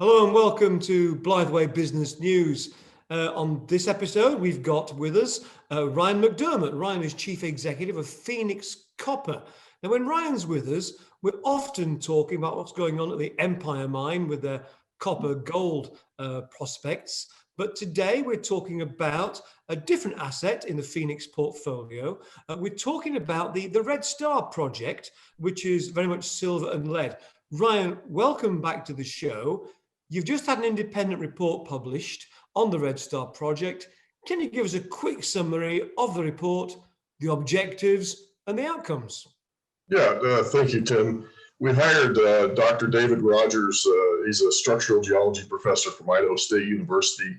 Hello and welcome to Blytheway Business News. On this episode, we've got with us Ryan McDermott. Ryan is Chief Executive of Phoenix Copper. Now, when Ryan's with us, we're often talking about what's going on at the Empire Mine with their copper gold prospects. But today we're talking about a different asset in the Phoenix portfolio. We're talking about the Red Star project, which is very much silver and lead. Ryan, welcome back to the show. You've just had an independent report published on the Red Star project. Can you give us a quick summary of the report, the objectives, and the outcomes? Yeah, thank you, Tim. We hired Dr. David Rogers. He's a structural geology professor from Idaho State University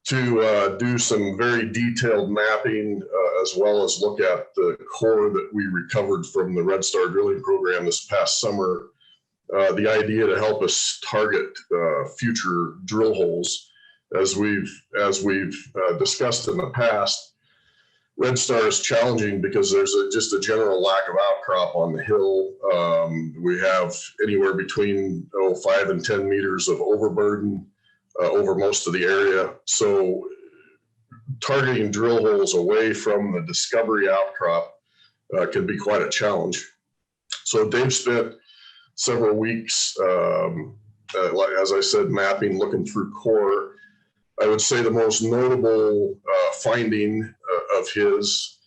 to do some very detailed mapping as well as look at the core that we recovered from the Red Star drilling program this past summer. The idea to help us target future drill holes. As we've discussed in the past, Red Star is challenging because there's just a general lack of outcrop on the hill. We have anywhere between 5 and 10 meters of overburden over most of the area. So targeting drill holes away from the discovery outcrop can be quite a challenge. So Dave spent several weeks, as I said, mapping, looking through core. I would say the most notable finding of his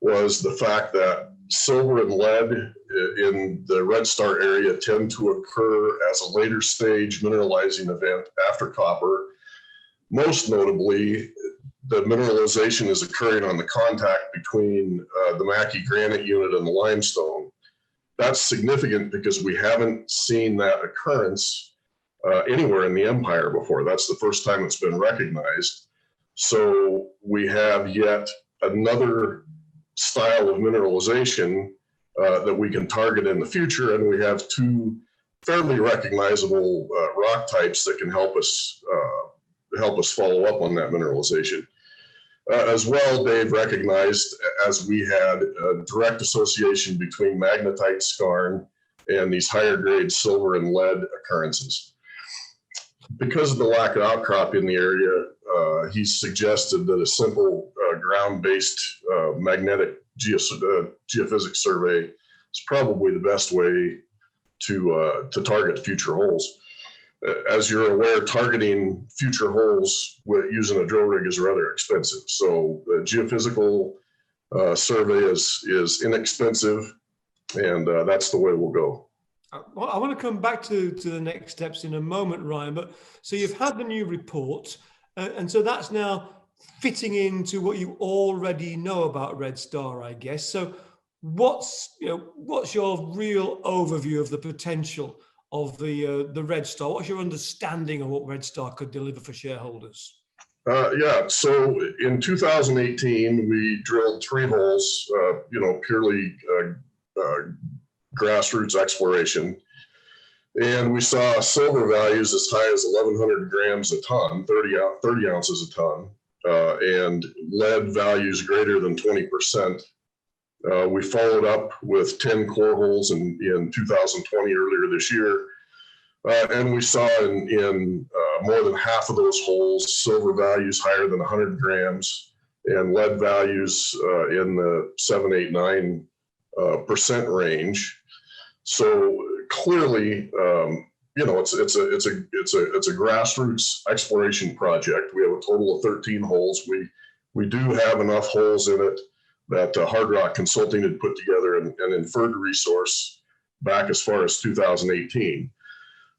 was the fact that silver and lead in the Red Star area tend to occur as a later stage mineralizing event after copper. Most notably, the mineralization is occurring on the contact between the Mackay granite unit and the limestone. That's significant because we haven't seen that occurrence anywhere in the Empire before. That's the first time it's been recognized. So we have yet another style of mineralization that we can target in the future, and we have two fairly recognizable rock types that can help us follow up on that mineralization. As well, Dave recognized, as we had, a direct association between magnetite skarn and these higher grade silver and lead occurrences. Because of the lack of outcrop in the area, he suggested that a simple ground-based magnetic geophysics survey is probably the best way to target future holes. As you're aware, targeting future holes using a drill rig is rather expensive. So the geophysical survey is inexpensive, and that's the way we'll go. Well, I want to come back to the next steps in a moment, Ryan. But so you've had the new report, and so that's now fitting into what you already know about Red Star, I guess. So what's your real overview of the potential of the Red Star? What's your understanding of what Red Star could deliver for shareholders? Yeah, so in 2018, we drilled 3 holes, purely grassroots exploration. And we saw silver values as high as 1,100 grams a ton, 30 ounces a ton, and lead values greater than 20%. We followed up with 10 core holes in 2020, earlier this year. And we saw in more than half of those holes, silver values higher than 100 grams and lead values in the 7, 8, 9% range. So clearly, it's a grassroots exploration project. We have a total of 13 holes. We do have enough holes in it that Hard Rock Consulting had put together an inferred resource back as far as 2018.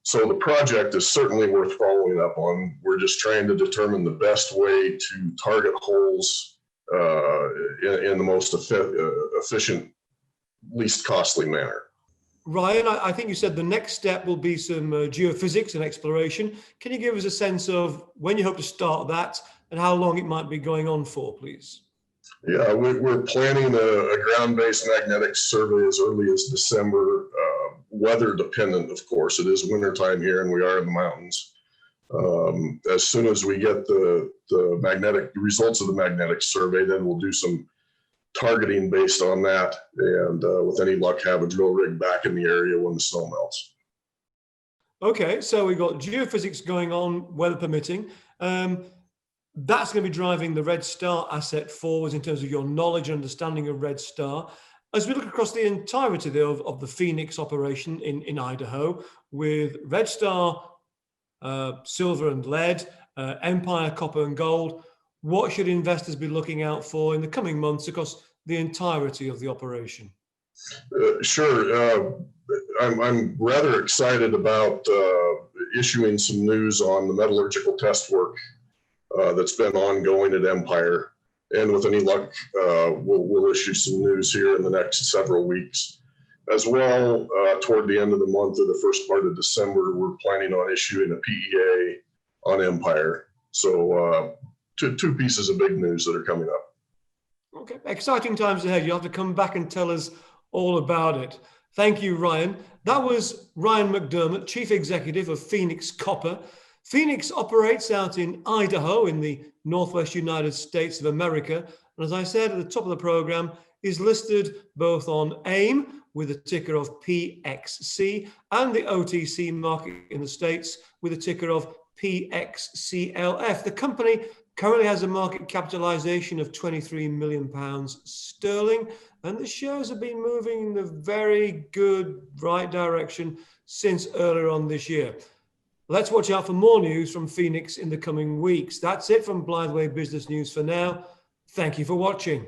So the project is certainly worth following up on. We're just trying to determine the best way to target holes in the most efficient, least costly manner. Ryan, I think you said the next step will be some geophysics and exploration. Can you give us a sense of when you hope to start that and how long it might be going on for, please? Yeah, we're planning a ground-based magnetic survey as early as December. Weather dependent, of course. It is wintertime here and we are in the mountains. As soon as we get the results of the magnetic survey, then we'll do some targeting based on that, and with any luck, have a drill rig back in the area when the snow melts. Okay, so we've got geophysics going on, weather permitting. That's going to be driving the Red Star asset forwards in terms of your knowledge and understanding of Red Star. As we look across the entirety of the Phoenix operation in Idaho, with Red Star, silver and lead, Empire, copper and gold, what should investors be looking out for in the coming months across the entirety of the operation? Sure. I'm rather excited about issuing some news on the metallurgical test work that's been ongoing at Empire. And with any luck, we'll issue some news here in the next several weeks. As well, toward the end of the month or the first part of December, we're planning on issuing a PEA on Empire. So two pieces of big news that are coming up. Okay, exciting times ahead. You'll have to come back and tell us all about it. Thank you, Ryan. That was Ryan McDermott, Chief Executive of Phoenix Copper. Phoenix operates out in Idaho in the Northwest United States of America. And as I said at the top of the program, is listed both on AIM with a ticker of PXC and the OTC market in the States with a ticker of PXCLF. The company currently has a market capitalization of 23 million pounds sterling, and the shares have been moving in the very good right direction since earlier on this year. Let's watch out for more news from Phoenix in the coming weeks. That's it from Blytheway Business News for now. Thank you for watching.